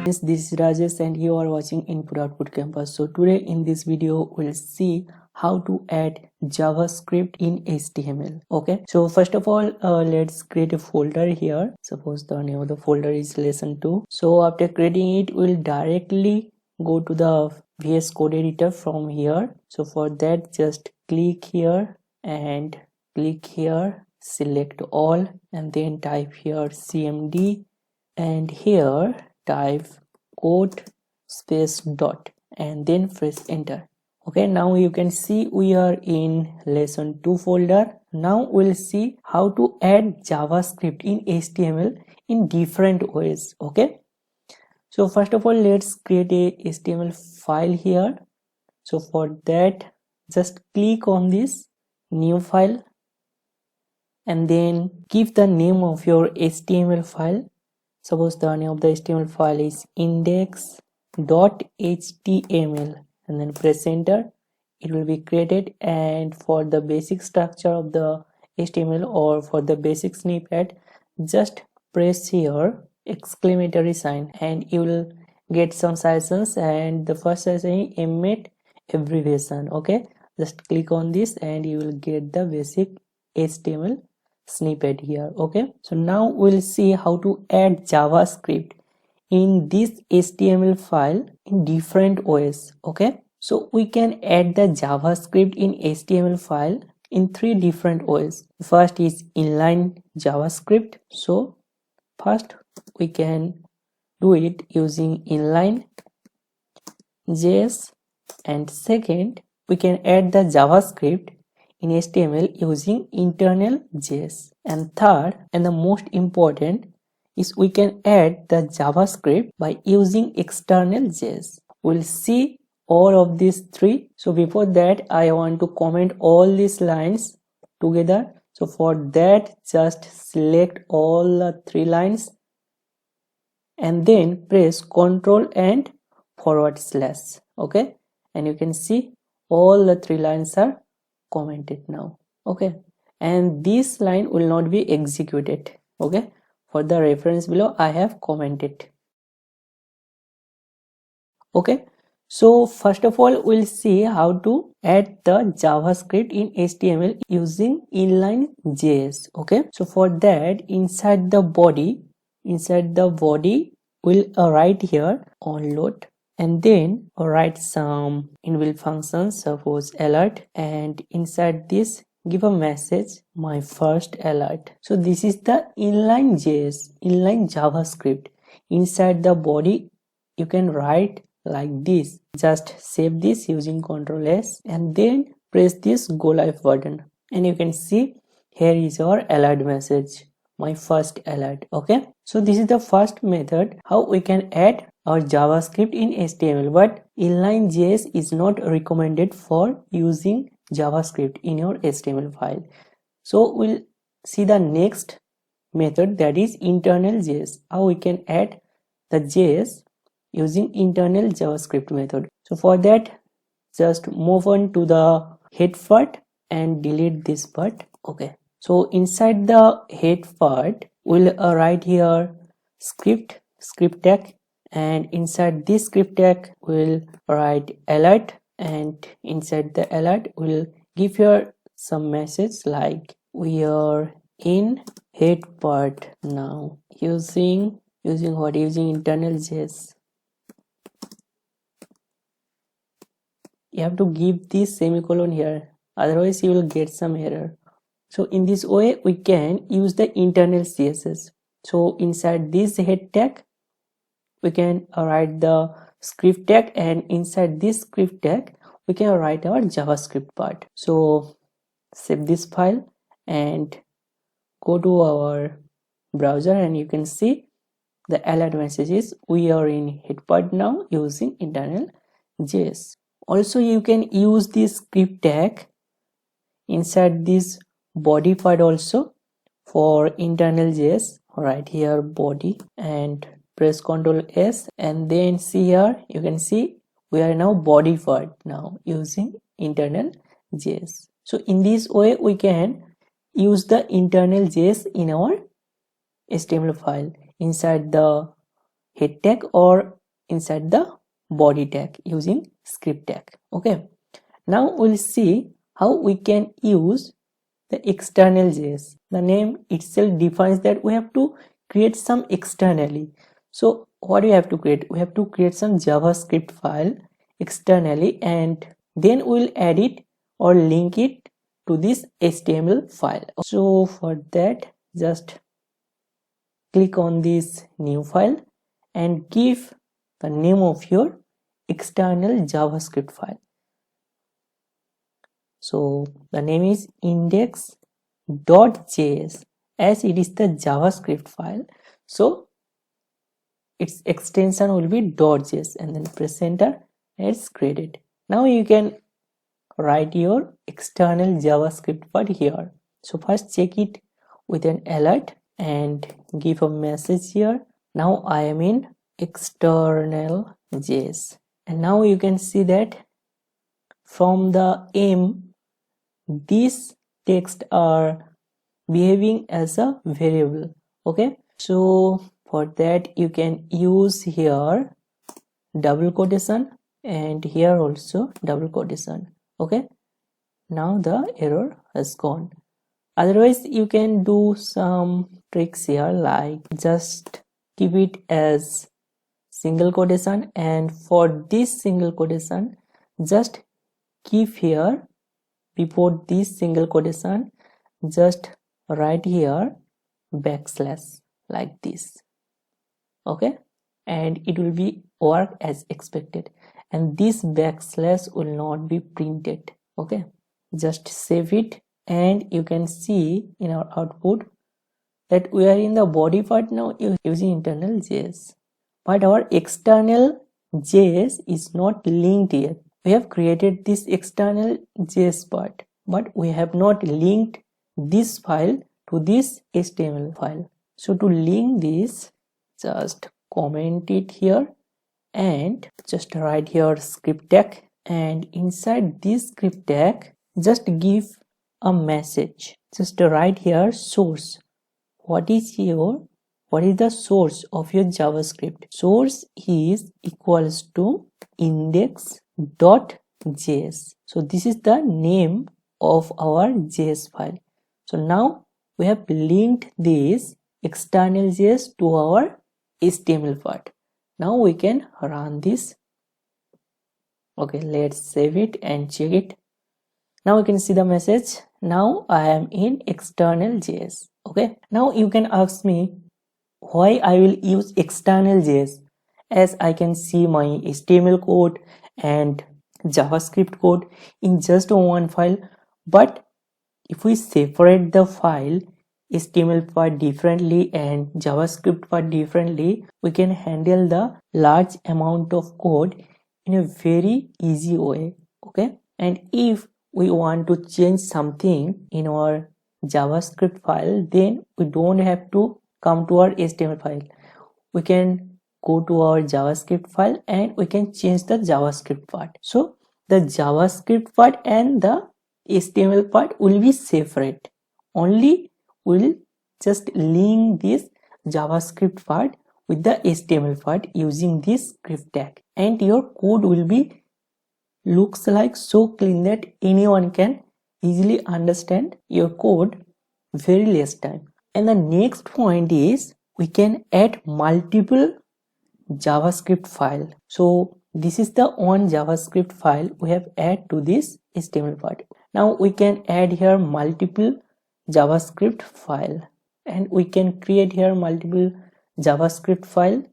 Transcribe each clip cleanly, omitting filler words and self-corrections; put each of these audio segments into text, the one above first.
This is Rajesh and you are watching Input Output Campus. So today in this video we'll see how to add JavaScript in HTML. Okay, so first of all let's create a folder here. Suppose the name of the folder is lesson 2. So after creating it, we'll directly go to the VS Code editor from here. So for that, just click here and click here, select all, and then type here cmd, and here type code space dot and then press enter. Okay, now you can see we are in lesson 2 folder. Now we'll see how to add JavaScript in HTML in different ways. Okay, so first of all, let's create a HTML file here. So for that, just click on this new file and then give the name of your HTML file. Suppose the name of the HTML file is index.html and then press enter. It will be created, and for the basic structure of the HTML or for the basic snippet, just press here exclamatory sign and you will get some sessions, and the first session is emit abbreviation. Okay, just click on this and you will get the basic HTML snippet here. Okay, so now we'll see how to add JavaScript in this HTML file in different ways. Okay, so we can add the JavaScript in HTML file in 3 different ways. First is inline JavaScript. So first we can do it using inline JS, and second we can add the JavaScript in HTML using internal JS, and third and the most important is we can add the JavaScript by using external JS. We'll see all of these 3. So before that, I want to comment all these lines together. So for that, just select all the 3 lines and then press Ctrl and /. Okay, and you can see all the 3 lines are commented now. Okay, and this line will not be executed. Okay, for the reference below I have commented. Okay, so first of all we'll see how to add the JavaScript in HTML using inline JS. Okay, so for that, inside the body we'll write here onload, and then write some inbuilt functions, suppose alert, and inside this give a message my first alert. So this is the inline JS, inline JavaScript. Inside the body you can write like this. Just save this using Ctrl S and then press this go live button, and you can see here is your alert message, my first alert. Okay, so this is the first method how we can add our JavaScript in HTML, but inline JS is not recommended for using JavaScript in your HTML file. So we'll see the next method, that is internal JS, how we can add the JS using internal JavaScript method. So for that, just move on to the head part and delete this part. Okay, so inside the head part we'll write here script tag, and inside this script tag we'll write alert, and inside the alert we'll give here some message like we are in head part now using internal JS. You have to give this semicolon here, otherwise you will get some error. So in this way we can use the internal CSS. So inside this head tag we can write the script tag, and inside this script tag we can write our JavaScript part. So save this file and go to our browser, and you can see the alert messages we are in head part now using internal JS. Also you can use this script tag inside this body part also for internal JS. Right here body, and press Ctrl S, and then see here you can see we are now body part now using internal JS. So in this way we can use the internal JS in our HTML file inside the head tag or inside the body tag using script tag. Okay, now we'll see how we can use the external JS. The name itself defines that we have to create some externally. So what do we have to create? We have to create some JavaScript file externally, and then we'll add it or link it to this HTML file. So for that, just click on this new file and give the name of your external JavaScript file. So the name is index.js, as it is the JavaScript file, so its extension will be .js, and then press enter and it's created. Now you can write your external JavaScript file here. So first check it with an alert and give a message here. Now I am in external JS, and now you can see that from the m these text are behaving as a variable. Okay, so for that you can use here double quotation and here also double quotation. Okay, now the error has gone. Otherwise you can do some tricks here, like just keep it as single quotation, and for this single quotation just keep here before this single quotation, just write here backslash like this. Okay, and it will be work as expected, and this backslash will not be printed. Okay, just save it, and you can see in our output that we are in the body part now using internal JS, but our external JS is not linked yet. We have created this external JS part, but we have not linked this file to this HTML file. So to link this, just comment it here and just write here script tag, and inside this script tag just give a message. Just write here source. What is the source of your JavaScript? Source is equals to index.js. So this is the name of our JS file. So now we have linked this external JS to our HTML part. Now we can run this. Okay, let's save it and check it. Now you can see the message. Now I am in external JS. Okay, now you can ask me why I will use external JS, as I can see my HTML code and JavaScript code in just one file. But if we separate the file, HTML part differently and JavaScript part differently, we can handle the large amount of code in a very easy way. Okay, and if we want to change something in our JavaScript file, then we don't have to come to our HTML file. We can go to our JavaScript file and we can change the JavaScript part. So the JavaScript part and the HTML part will be separate. Only we'll just link this JavaScript part with the HTML part using this script tag, and your code will be looks like so clean that anyone can easily understand your code very less time. And the next point is we can add multiple JavaScript file. So this is the one JavaScript file we have add to this HTML part. Now we can add here multiple JavaScript file, and we can create here multiple JavaScript file.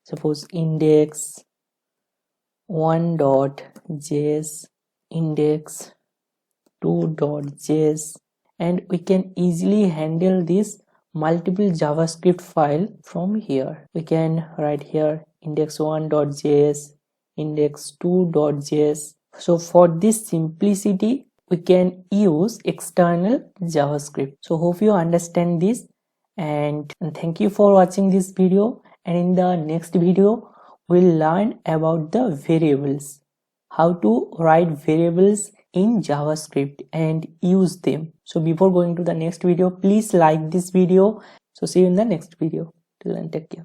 Suppose index 1.js, index 2.js, and we can easily handle this multiple JavaScript file from here. We can write here index1.js, index2.js. So for this simplicity, we can use external JavaScript. So hope you understand this, and thank you for watching this video. And in the next video, we'll learn about the variables, how to write variables in JavaScript and use them. So before going to the next video, please like this video So see you in the next video. Till then, take care.